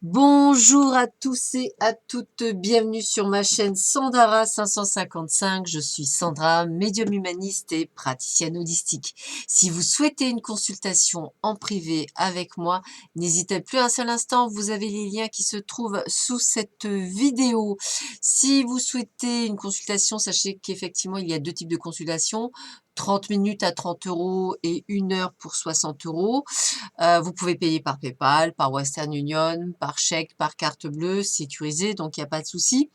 Bonjour à tous et à toutes, bienvenue sur ma chaîne Sandara 555. Je suis Sandra, médium humaniste et praticienne holistique. Si vous souhaitez une consultation en privé avec moi, n'hésitez plus un seul instant, vous avez les liens qui se trouvent sous cette vidéo. Si vous souhaitez une consultation, sachez qu'effectivement il y a deux types de consultations. 30 minutes à 30 € et 1 heure pour 60 €. Vous pouvez payer par PayPal, par Western Union, par chèque, par carte bleue, sécurisé, donc il n'y a pas de souci.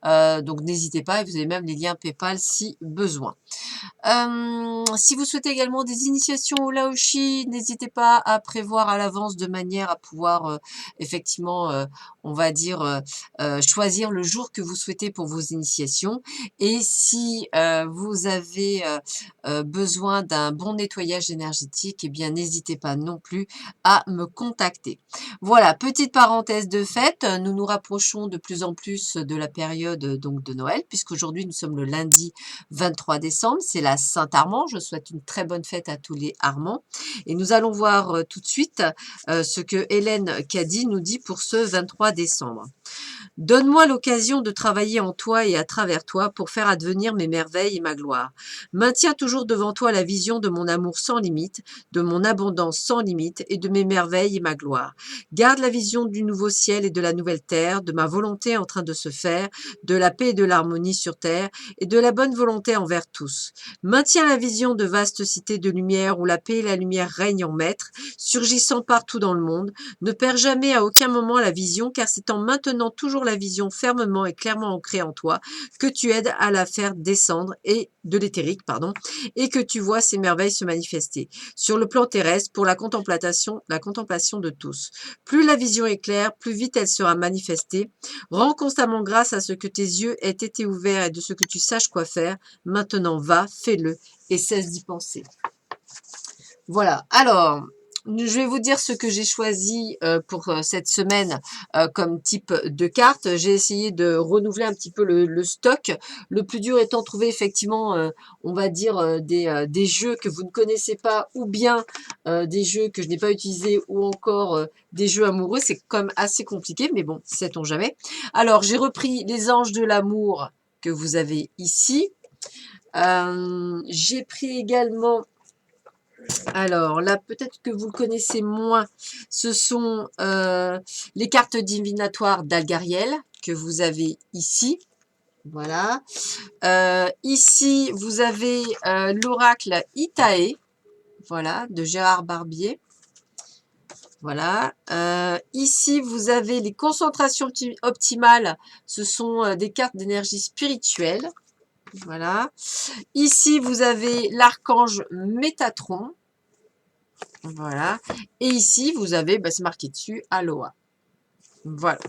Donc n'hésitez pas, vous avez même les liens PayPal si besoin. Si vous souhaitez également des initiations au Laoshi, n'hésitez pas à prévoir à l'avance de manière à pouvoir effectivement, on va dire, choisir le jour que vous souhaitez pour vos initiations. Et si vous avez besoin d'un bon nettoyage énergétique, eh bien n'hésitez pas non plus à me contacter. Voilà, petite parenthèse de fait, nous nous rapprochons de plus en plus de la période donc de Noël, puisqu'aujourd'hui nous sommes le lundi 23 décembre, c'est la Saint-Armand. Je souhaite une très bonne fête à tous les Armands. Et nous allons voir tout de suite ce que Hélène Caddy nous dit pour ce 23 décembre. Donne-moi l'occasion de travailler en toi et à travers toi pour faire advenir mes merveilles et ma gloire. Maintiens toujours devant toi la vision de mon amour sans limite, de mon abondance sans limite et de mes merveilles et ma gloire. Garde la vision du nouveau ciel et de la nouvelle terre, de ma volonté en train de se faire, de la paix et de l'harmonie sur terre et de la bonne volonté envers tous. Maintiens la vision de vastes cités de lumière où la paix et la lumière règnent en maître, surgissant partout dans le monde. Ne perds jamais à aucun moment la vision, car c'est en maintenant toujours la vision fermement et clairement ancrée en toi que tu aides à la faire descendre et de l'éthérique, et que tu vois ces merveilles se manifester sur le plan terrestre pour la contemplation de tous. Plus la vision est claire, plus vite elle sera manifestée. Rends constamment grâce à ce que tes yeux aient été ouverts et de ce que tu saches quoi faire. Maintenant va, fais-le et cesse d'y penser. Voilà, alors, je vais vous dire ce que j'ai choisi pour cette semaine comme type de carte. J'ai essayé de renouveler un petit peu le stock. Le plus dur étant de trouver effectivement, on va dire, des jeux que vous ne connaissez pas ou bien des jeux que je n'ai pas utilisés ou encore des jeux amoureux. C'est quand même assez compliqué, mais bon, sait-on jamais. Alors, j'ai repris les anges de l'amour que vous avez ici. J'ai pris également... Alors là, peut-être que vous le connaissez moins. Ce sont les cartes divinatoires d'Algariel que vous avez ici. Voilà. Ici, vous avez l'oracle Itaé, voilà, de Gérard Barbier. Voilà. Ici, vous avez les concentrations optimales. Ce sont des cartes d'énergie spirituelle. Voilà. Ici, vous avez l'archange Métatron. Voilà. Et ici, vous avez, c'est marqué dessus, Aloha. Voilà.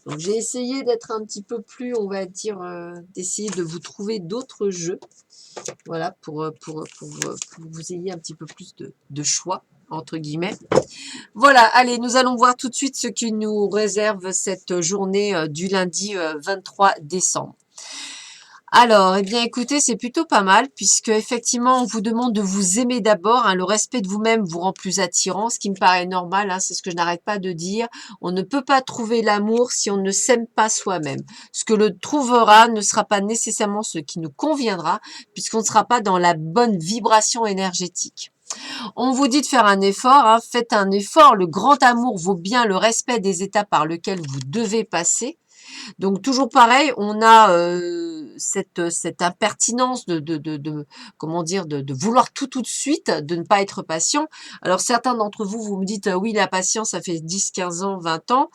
Donc, j'ai essayé d'être un petit peu plus, on va dire, d'essayer de vous trouver d'autres jeux. Voilà, pour que vous ayez un petit peu plus de choix, entre guillemets. Voilà, allez, nous allons voir tout de suite ce qui nous réserve cette journée du lundi 23 décembre. Alors, eh bien, écoutez, c'est plutôt pas mal puisque effectivement, on vous demande de vous aimer d'abord. Le respect de vous-même vous rend plus attirant, ce qui me paraît normal. C'est ce que je n'arrête pas de dire. On ne peut pas trouver l'amour si on ne s'aime pas soi-même. Ce que l'on trouvera ne sera pas nécessairement ce qui nous conviendra puisqu'on ne sera pas dans la bonne vibration énergétique. On vous dit de faire un effort. Faites un effort. Le grand amour vaut bien le respect des étapes par lesquels vous devez passer. Donc toujours pareil, on a cette impertinence comment dire, de vouloir tout de suite, de ne pas être patient. Alors certains d'entre vous, vous me dites oui, la patience, ça fait 10, 15 ans, 20 ans.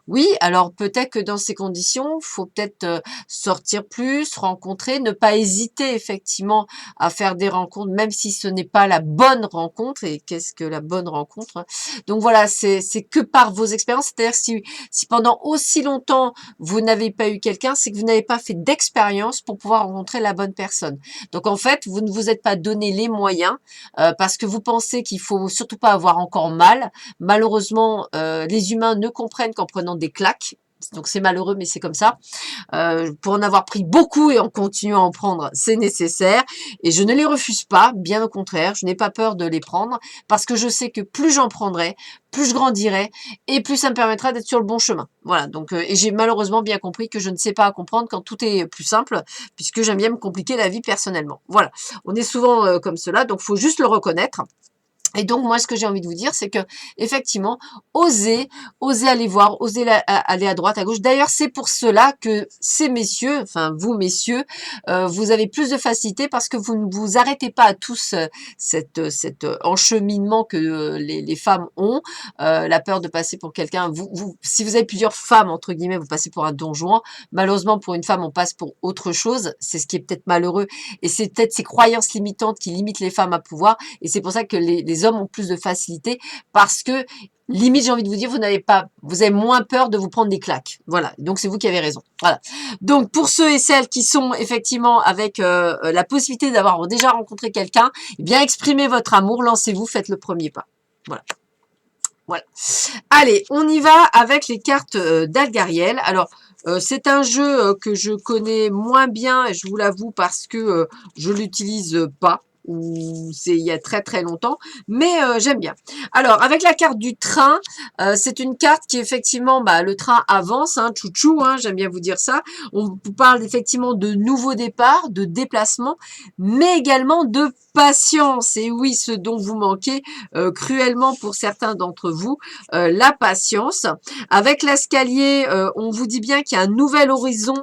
Oui, alors peut-être que dans ces conditions, il faut peut-être sortir plus, rencontrer, ne pas hésiter effectivement à faire des rencontres, même si ce n'est pas la bonne rencontre. Et qu'est-ce que la bonne rencontre? Donc voilà, c'est que par vos expériences. C'est-à-dire si pendant aussi longtemps, vous n'avez pas eu quelqu'un, c'est que vous n'avez pas fait d'expérience pour pouvoir rencontrer la bonne personne. Donc en fait, vous ne vous êtes pas donné les moyens parce que vous pensez qu'il faut surtout pas avoir encore mal. Malheureusement, les humains ne comprennent qu'en prenant des claques. Donc c'est malheureux, mais c'est comme ça. Pour en avoir pris beaucoup et en continuant à en prendre, c'est nécessaire. Et je ne les refuse pas, bien au contraire, je n'ai pas peur de les prendre parce que je sais que plus j'en prendrai, plus je grandirai et plus ça me permettra d'être sur le bon chemin. Voilà, donc et j'ai malheureusement bien compris que je ne sais pas comprendre quand tout est plus simple, puisque j'aime bien me compliquer la vie personnellement. Voilà, on est souvent comme cela, donc il faut juste le reconnaître. Et donc, moi, ce que j'ai envie de vous dire, c'est que, effectivement, osez aller voir, aller à droite, à gauche. D'ailleurs, c'est pour cela que ces messieurs, enfin, vous, messieurs, vous avez plus de facilité parce que vous ne vous arrêtez pas à tous cet encheminement que les femmes ont, la peur de passer pour quelqu'un. Si vous avez plusieurs femmes, entre guillemets, vous passez pour un don Juan. Malheureusement, pour une femme, on passe pour autre chose. C'est ce qui est peut-être malheureux. Et c'est peut-être ces croyances limitantes qui limitent les femmes à pouvoir. Et c'est pour ça que les hommes ont plus de facilité parce que limite, j'ai envie de vous dire, vous avez moins peur de vous prendre des claques. Voilà. Donc, c'est vous qui avez raison. Voilà. Donc, pour ceux et celles qui sont effectivement avec la possibilité d'avoir déjà rencontré quelqu'un, eh bien, exprimez votre amour, lancez-vous, faites le premier pas. Voilà. Voilà. Allez, on y va avec les cartes d'Algariel. Alors, c'est un jeu que je connais moins bien, je vous l'avoue, parce que je l'utilise pas. Ou c'est il y a très très longtemps, mais j'aime bien. Alors, avec la carte du train, c'est une carte qui effectivement, le train avance, hein, chouchou, hein, j'aime bien vous dire ça. On vous parle effectivement de nouveaux départs, de déplacements, mais également de patience. Et oui, ce dont vous manquez cruellement pour certains d'entre vous, la patience. Avec l'escalier, on vous dit bien qu'il y a un nouvel horizon.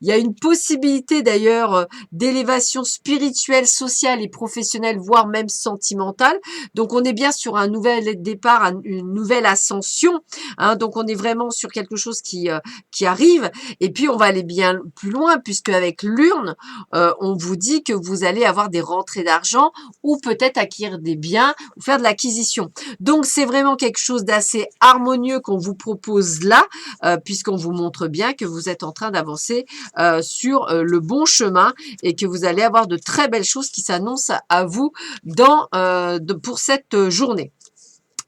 Il y a une possibilité d'ailleurs d'élévation spirituelle, sociale et professionnelle, voire même sentimentale. Donc, on est bien sur un nouvel départ, une nouvelle ascension. Hein, donc, on est vraiment sur quelque chose qui arrive. Et puis, on va aller bien plus loin, puisque avec l'urne, on vous dit que vous allez avoir des rentrées d'argent ou peut-être acquérir des biens ou faire de l'acquisition. Donc, c'est vraiment quelque chose d'assez harmonieux qu'on vous propose là, puisqu'on vous montre bien que vous êtes en train d'avancer sur le bon chemin et que vous allez avoir de très belles choses qui s'annoncent à vous pour cette journée.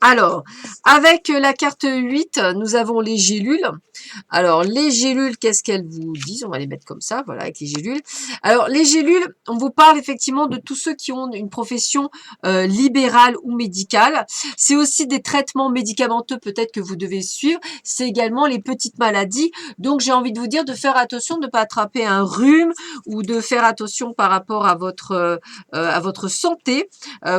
Alors, avec la carte 8, nous avons les gélules. Alors, les gélules, qu'est-ce qu'elles vous disent? On va les mettre comme ça, voilà, avec les gélules. Alors, les gélules, on vous parle effectivement de tous ceux qui ont une profession libérale ou médicale. C'est aussi des traitements médicamenteux peut-être que vous devez suivre. C'est également les petites maladies. Donc, j'ai envie de vous dire de faire attention de ne pas attraper un rhume ou de faire attention par rapport à votre santé.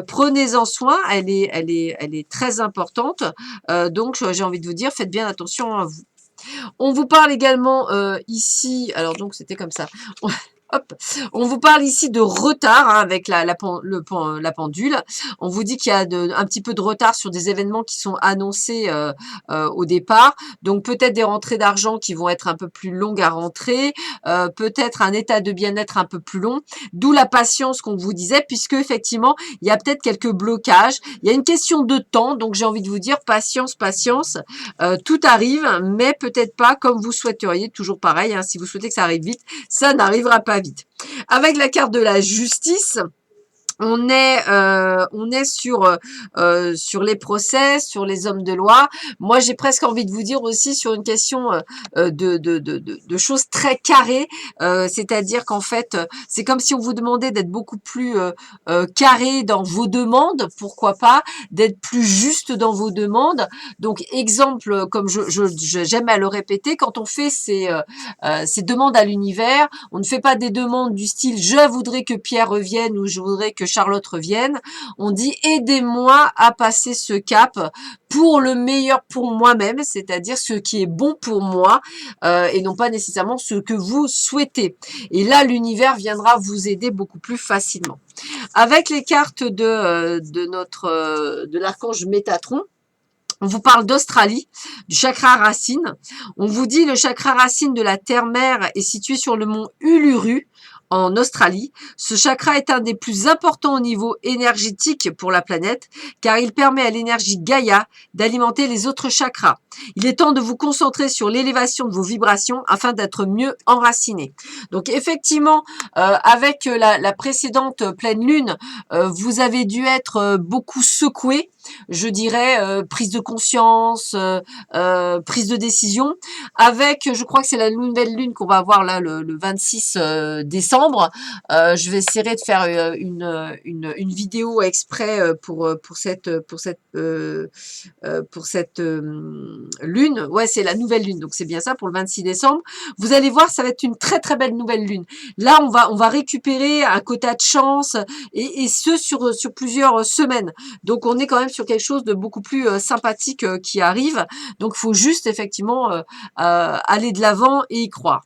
Prenez-en soin, elle est très importante. Donc, j'ai envie de vous dire, faites bien attention à vous. On vous parle également ici, alors donc c'était comme ça. Hop, on vous parle ici de retard hein, avec la pendule. On vous dit qu'il y a un petit peu de retard sur des événements qui sont annoncés au départ. Donc peut-être des rentrées d'argent qui vont être un peu plus longues à rentrer, peut-être un état de bien-être un peu plus long. D'où la patience qu'on vous disait, puisque effectivement il y a peut-être quelques blocages. Il y a une question de temps, donc j'ai envie de vous dire patience, patience. Tout arrive, mais peut-être pas comme vous souhaiteriez. Toujours pareil, hein, si vous souhaitez que ça arrive vite, ça n'arrivera pas vite. Avec la carte de la justice, on est sur les procès, sur les hommes de loi. Moi, j'ai presque envie de vous dire aussi sur une question de choses très carrées, c'est-à-dire qu'en fait, c'est comme si on vous demandait d'être beaucoup plus carré dans vos demandes, pourquoi pas, d'être plus juste dans vos demandes. Donc, exemple, comme j'aime à le répéter, quand on fait ces demandes à l'univers, on ne fait pas des demandes du style « je voudrais que Pierre revienne » ou « je voudrais que Charlotte revienne », on dit « aidez-moi à passer ce cap pour le meilleur pour moi-même », c'est-à-dire ce qui est bon pour moi et non pas nécessairement ce que vous souhaitez. Et là, l'univers viendra vous aider beaucoup plus facilement. Avec les cartes de l'archange Métatron, on vous parle d'Australie, du chakra racine. On vous dit le chakra racine de la terre-mère est situé sur le mont Uluru, en Australie. Ce chakra est un des plus importants au niveau énergétique pour la planète, car il permet à l'énergie Gaïa d'alimenter les autres chakras. Il est temps de vous concentrer sur l'élévation de vos vibrations afin d'être mieux enraciné. Donc effectivement, avec la précédente pleine lune, vous avez dû être beaucoup secoué, je dirais, prise de conscience, prise de décision. Avec, je crois que c'est la nouvelle lune qu'on va avoir là le 26 décembre. Je vais essayer de faire une vidéo exprès pour cette lune. Ouais, c'est la nouvelle lune, donc c'est bien ça pour le 26 décembre. Vous allez voir, ça va être une très très belle nouvelle lune. Là, on va récupérer un quota de chance et ce sur plusieurs semaines. Donc on est quand même sur quelque chose de beaucoup plus sympathique qui arrive. Donc il faut juste effectivement aller de l'avant et y croire.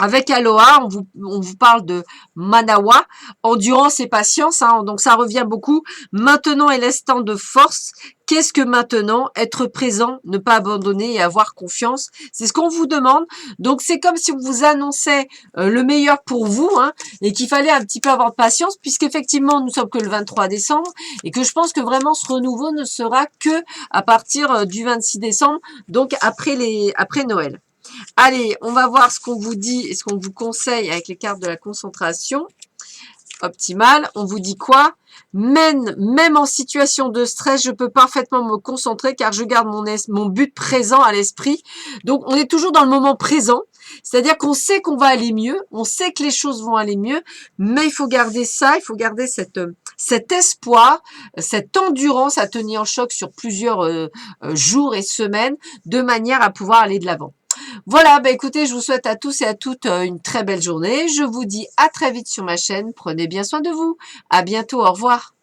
Avec Aloha, on vous parle de Manawa, endurance et patience, hein, donc ça revient beaucoup. Maintenant est l'instant de force. Qu'est-ce que maintenant? Être présent, ne pas abandonner et avoir confiance. C'est ce qu'on vous demande. Donc c'est comme si on vous annonçait le meilleur pour vous, hein, et qu'il fallait un petit peu avoir de patience, puisqu'effectivement nous sommes que le 23 décembre, et que je pense que vraiment ce renouveau ne sera que à partir du 26 décembre, donc après Noël. Allez, on va voir ce qu'on vous dit et ce qu'on vous conseille avec les cartes de la concentration optimale. On vous dit quoi? Même en situation de stress, je peux parfaitement me concentrer car je garde mon but présent à l'esprit. Donc, on est toujours dans le moment présent. C'est-à-dire qu'on sait qu'on va aller mieux, on sait que les choses vont aller mieux, mais il faut garder ça, il faut garder cet espoir, cette endurance à tenir en choc sur plusieurs jours et semaines de manière à pouvoir aller de l'avant. Voilà, bah écoutez, je vous souhaite à tous et à toutes une très belle journée. Je vous dis à très vite sur ma chaîne. Prenez bien soin de vous. À bientôt, au revoir.